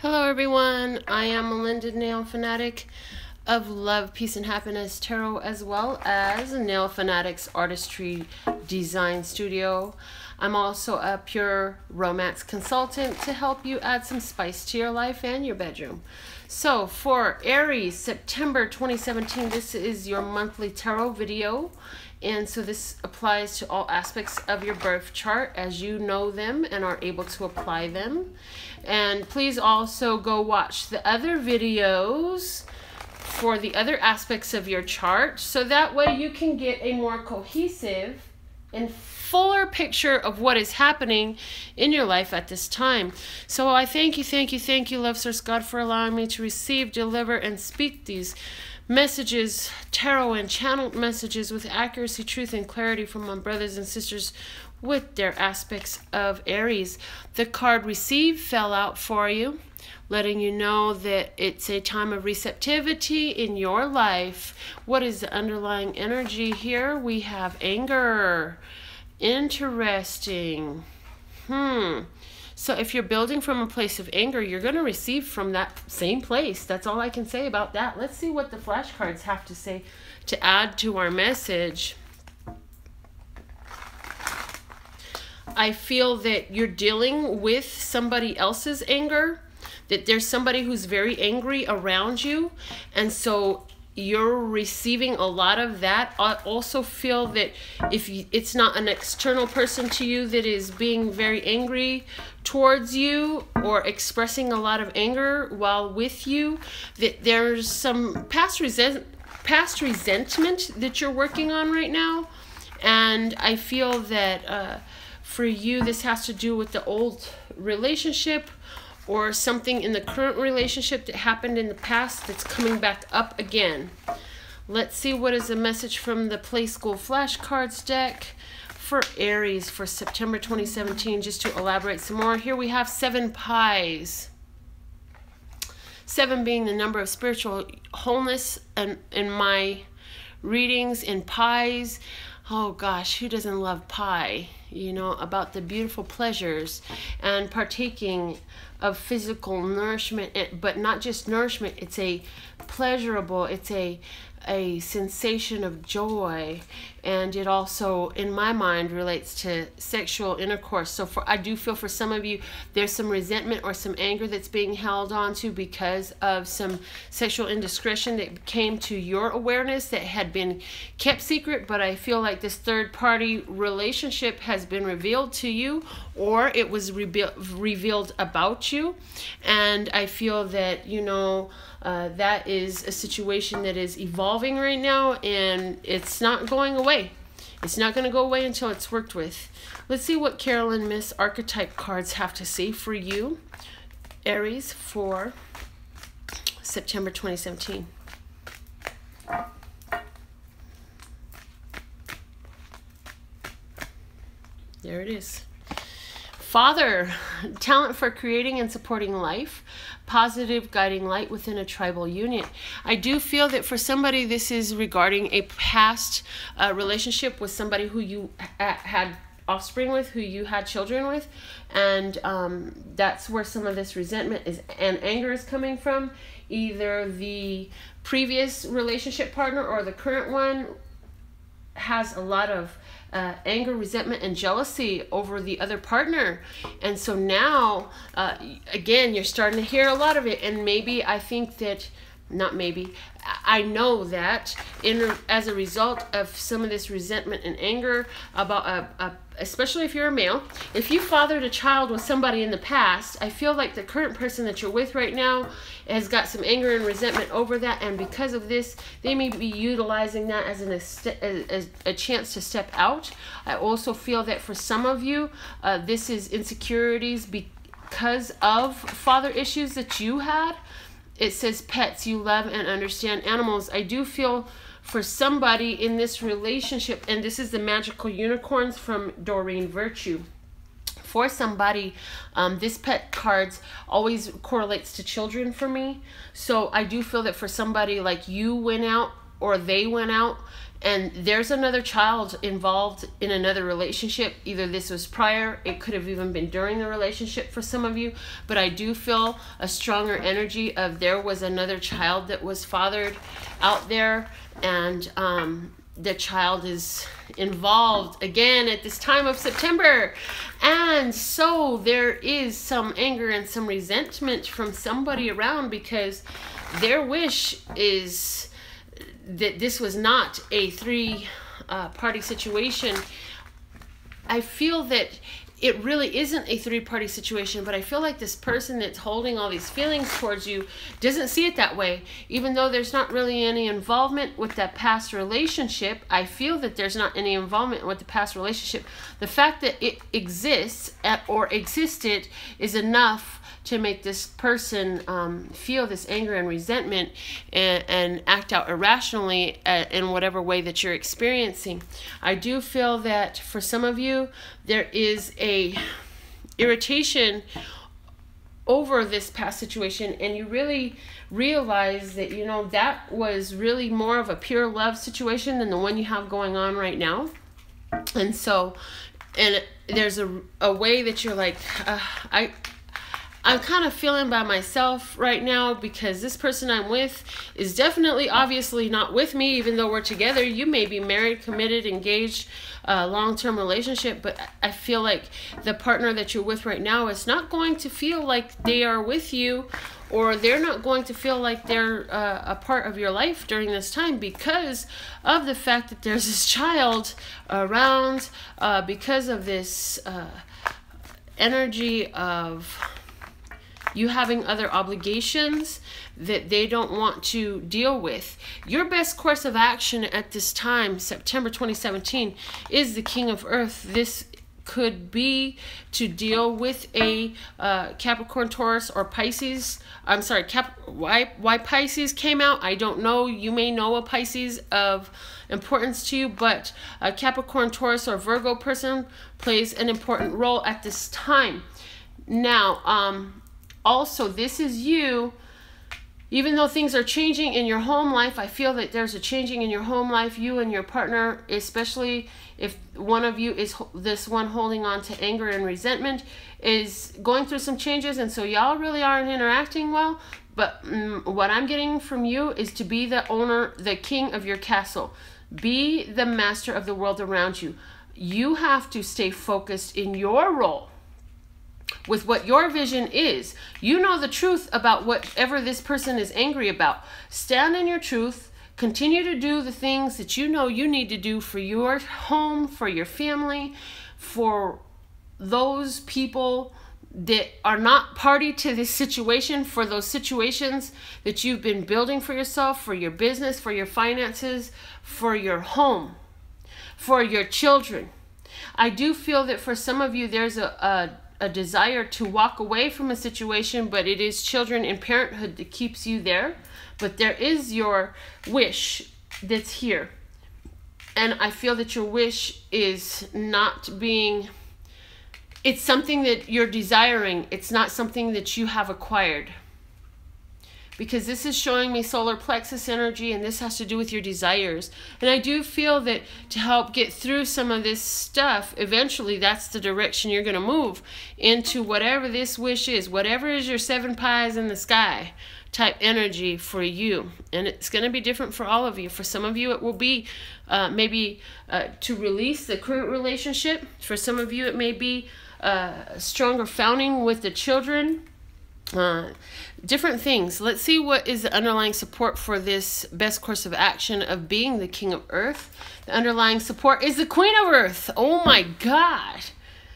Hello everyone, I am Melinda NailFanatic of Love, Peace, and Happiness Tarot, as well as NailFanatic's Artistry Design Studio. I'm also a pure romance consultant to help you add some spice to your life and your bedroom. So for Aries, September 2017, this is your monthly tarot video. And so this applies to all aspects of your birth chart as you know them and are able to apply them. And please also go watch the other videos for the other aspects of your chart, so that way you can get a more cohesive and fuller picture of what is happening in your life at this time. So I thank you, love source God, for allowing me to receive, deliver, and speak these messages, tarot and channeled messages with accuracy, truth, and clarity from my brothers and sisters with their aspects of Aries. The card Receive fell out for you, letting you know that it's a time of receptivity in your life. What is the underlying energy here? We have anger. Interesting. So if you're building from a place of anger, you're going to receive from that same place. That's all I can say about that. Let's see what the flashcards have to say to add to our message. I feel that you're dealing with somebody else's anger, that there's somebody who's very angry around you, and so you're receiving a lot of that. I also feel that if it's not an external person to you that is being very angry towards you or expressing a lot of anger while with you, that there's some past resentment that you're working on right now. And I feel that for you, this has to do with the old relationship or something in the current relationship that happened in the past that's coming back up again. Let's see what is the message from the Play School flashcards deck for Aries for September 2017, just to elaborate some more. Here we have 7 pies. 7 being the number of spiritual wholeness, and in my readings in pies, oh gosh, who doesn't love pie? You know, about the beautiful pleasures and partaking of physical nourishment, but not just nourishment. It's a pleasurable, it's a sensation of joy, and it also, in my mind, relates to sexual intercourse. So I do feel for some of you, there's some resentment or some anger that's being held on to because of some sexual indiscretion that came to your awareness that had been kept secret. But I feel like this third-party relationship has been revealed to you, or it was revealed about you. And I feel that, you know, that is a situation that is evolving right now, and it's not going away. It's not going to go away until it's worked with. Let's see what Carolyn Miss archetype cards have to say for you, Aries, for September 2017. There it is. Father, talent for creating and supporting life, positive guiding light within a tribal union. I do feel that for somebody, this is regarding a past relationship with somebody who you had offspring with, who you had children with, and that's where some of this resentment is and anger is coming from. Either the previous relationship partner or the current one has a lot of anger, resentment, and jealousy over the other partner. And so now, again, you're starting to hear a lot of it. And maybe, I think that, not maybe, I know that as a result of some of this resentment and anger about, especially if you're a male, if you fathered a child with somebody in the past, I feel like the current person that you're with right now has got some anger and resentment over that, and because of this, they may be utilizing that as a chance to step out. I also feel that for some of you, this is insecurities because of father issues that you had. It says pets, you love and understand animals. I do feel for somebody in this relationship, and this is the Magical Unicorns from Doreen Virtue. For somebody, this pet cards always correlates to children for me. So I do feel that for somebody, like you went out or they went out And there's another child involved in another relationship. Either this was prior, it could have even been during the relationship for some of you, but I do feel a stronger energy of there was another child that was fathered out there, and the child is involved again at this time of September. And so there is some anger and some resentment from somebody around, because their wish is that this was not a three-party situation. I feel that it really isn't a three-party situation, but I feel like this person that's holding all these feelings towards you doesn't see it that way. Even though there's not really any involvement with that past relationship, I feel that there's not any involvement with the past relationship. The fact that it exists or existed is enough to make this person feel this anger and resentment and act out irrationally in whatever way that you're experiencing. I do feel that for some of you, there is a irritation over this past situation, and you really realize that, you know, that was really more of a pure love situation than the one you have going on right now. And so, and there's a way that you're like, I'm kind of feeling by myself right now, because this person I'm with is definitely, obviously not with me, even though we're together. You may be married, committed, engaged, long-term relationship, but I feel like the partner that you're with right now is not going to feel like they are with you, or they're not going to feel like they're a part of your life during this time, because of the fact that there's this child around, because of this energy of you having other obligations that they don't want to deal with. Your best course of action at this time, September 2017, is the King of Earth. This could be to deal with a Capricorn, Taurus, or Pisces. I'm sorry, why Pisces came out, I don't know. You may know a Pisces of importance to you, but a Capricorn, Taurus, or Virgo person plays an important role at this time. Now, also, this is you. Even though things are changing in your home life, I feel that there's a changing in your home life. You and your partner, especially if one of you is this one holding on to anger and resentment, is going through some changes. And so y'all really aren't interacting well. But what I'm getting from you is to be the owner, the king of your castle. Be the master of the world around you. You have to stay focused in your role with what your vision is. You know the truth about whatever this person is angry about. Stand in your truth. Continue to do the things that you know you need to do for your home, for your family, for those people that are not party to this situation, for those situations that you've been building for yourself, for your business, for your finances, for your home, for your children. I do feel that for some of you, there's a desire to walk away from a situation, but it is children and parenthood that keeps you there. But there is your wish that's here. And I feel that your wish is not being, it's something that you're desiring. It's not something that you have acquired. Because this is showing me solar plexus energy, and this has to do with your desires. And I do feel that to help get through some of this stuff, eventually that's the direction you're going to move into, whatever this wish is, whatever is your 7 pies in the sky type energy for you. And it's going to be different for all of you. For some of you, it will be maybe to release the current relationship. For some of you, it may be stronger founding with the children. Different things. Let's see what is the underlying support for this best course of action of being the King of Earth. The underlying support is the Queen of Earth. Oh my God.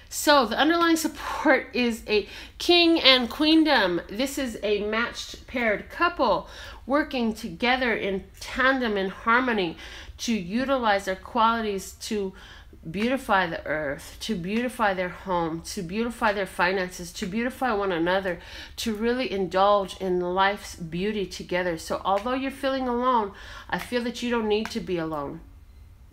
So the underlying support is a king and queendom. This is a matched paired couple working together in tandem and harmony to utilize their qualities to beautify the earth, to beautify their home, to beautify their finances, to beautify one another, to really indulge in life's beauty together. So although you're feeling alone, I feel that you don't need to be alone.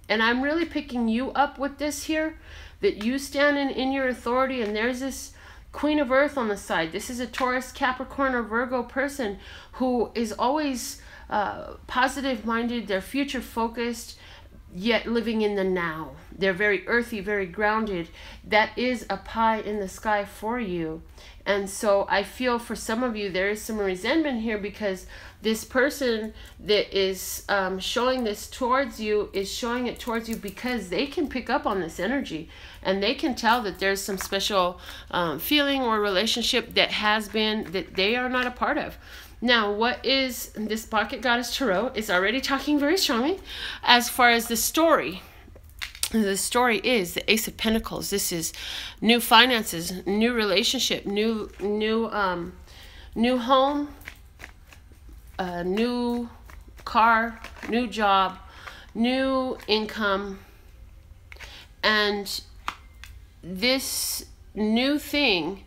And I'm really picking you up with this here, that you stand in your authority, and there's this Queen of Earth on the side. This is a Taurus, Capricorn, or Virgo person who is always positive-minded. They're future-focused. yet living in the now. They're very earthy, very grounded. That is a pie in the sky for you. And so I feel for some of you, there is some resentment here because this person that is showing this towards you is showing it towards you because they can pick up on this energy and they can tell that there's some special feeling or relationship that has been, that they are not a part of. Now, what is this Pocket Goddess Tarot is already talking very strongly as far as the story. The story is the Ace of Pentacles. This is new finances, new relationship, new home, new car, new job, new income, and this new thing,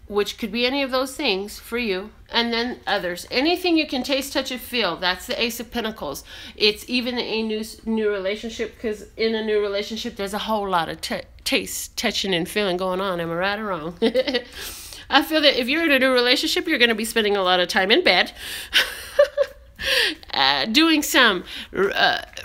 which could be any of those things for you, and then others. Anything you can taste, touch, and feel. That's the Ace of Pentacles. It's even a new relationship, because in a new relationship, there's a whole lot of taste, touching, and feeling going on. Am I right or wrong? I feel that if you're in a new relationship, you're going to be spending a lot of time in bed. Doing some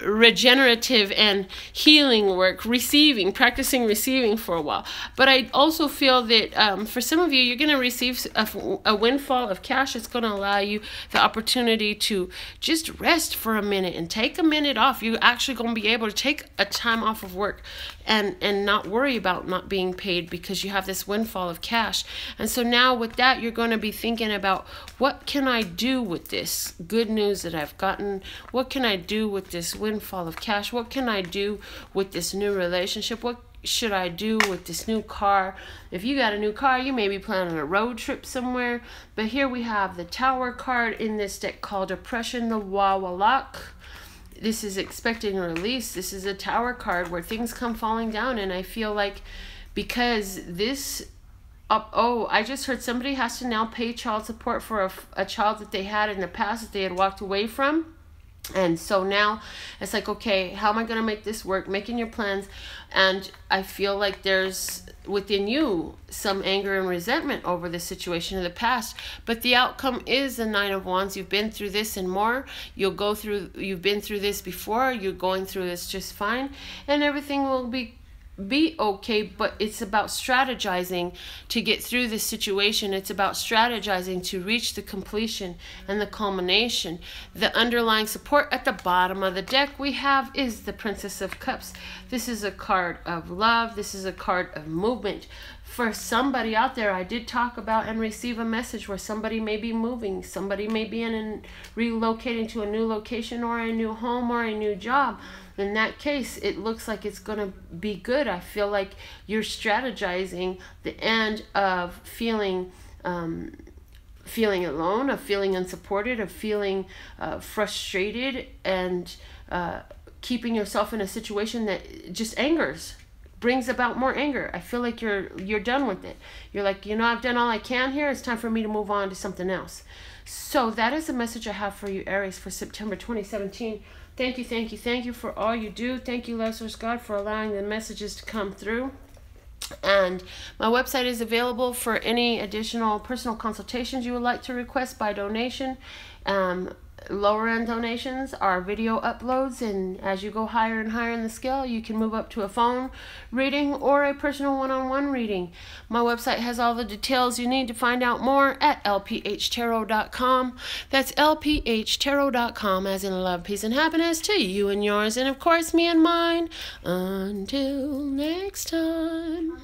regenerative and healing work, practicing receiving for a while. But I also feel that for some of you, you're going to receive a windfall of cash. It's going to allow you the opportunity to just rest for a minute and take a minute off. You're actually going to be able to take a time off of work and not worry about not being paid because you have this windfall of cash. And so now with that, you're going to be thinking about, what can I do with this good news that I've gotten? What can I do with this windfall of cash? What can I do with this new relationship? What should I do with this new car? If you got a new car, you may be planning a road trip somewhere. But here we have the Tower card in this deck called Oppression, the Wawalak. This is expecting a release. This is a Tower card where things come falling down. And I feel like because this... I just heard somebody has to now pay child support for a child that they had in the past that they had walked away from. And so now it's like, okay, how am I going to make this work? Making your plans. And I feel like there's within you some anger and resentment over the situation in the past. But the outcome is the Nine of Wands. You've been through this and more. You've been through this before. You're going through this just fine. And everything will be okay, but it's about strategizing to get through this situation. It's about strategizing to reach the completion and the culmination. The underlying support at the bottom of the deck we have is the Princess of Cups. This is a card of love. This is a card of movement. For somebody out there, I did talk about and receive a message where somebody may be moving. Somebody may be relocating to a new location or a new home or a new job. In that case, it looks like it's going to be good. I feel like you're strategizing the end of feeling alone, of feeling unsupported, of feeling frustrated, and keeping yourself in a situation that just brings about more anger. I feel like you're done with it. You're like, I've done all I can here. It's time for me to move on to something else. So that is the message I have for you, Aries, for September 2017. Thank you, thank you, thank you for all you do. Thank you, Lord Source God, for allowing the messages to come through. And my website is available for any additional personal consultations you would like to request by donation. Lower end donations are video uploads, and as you go higher and higher in the scale, you can move up to a phone reading or a personal one-on-one reading. My website has all the details you need to find out more at lphtarot.com. That's lphtarot.com, as in love, peace, and happiness to you and yours, and of course me and mine. Until next time.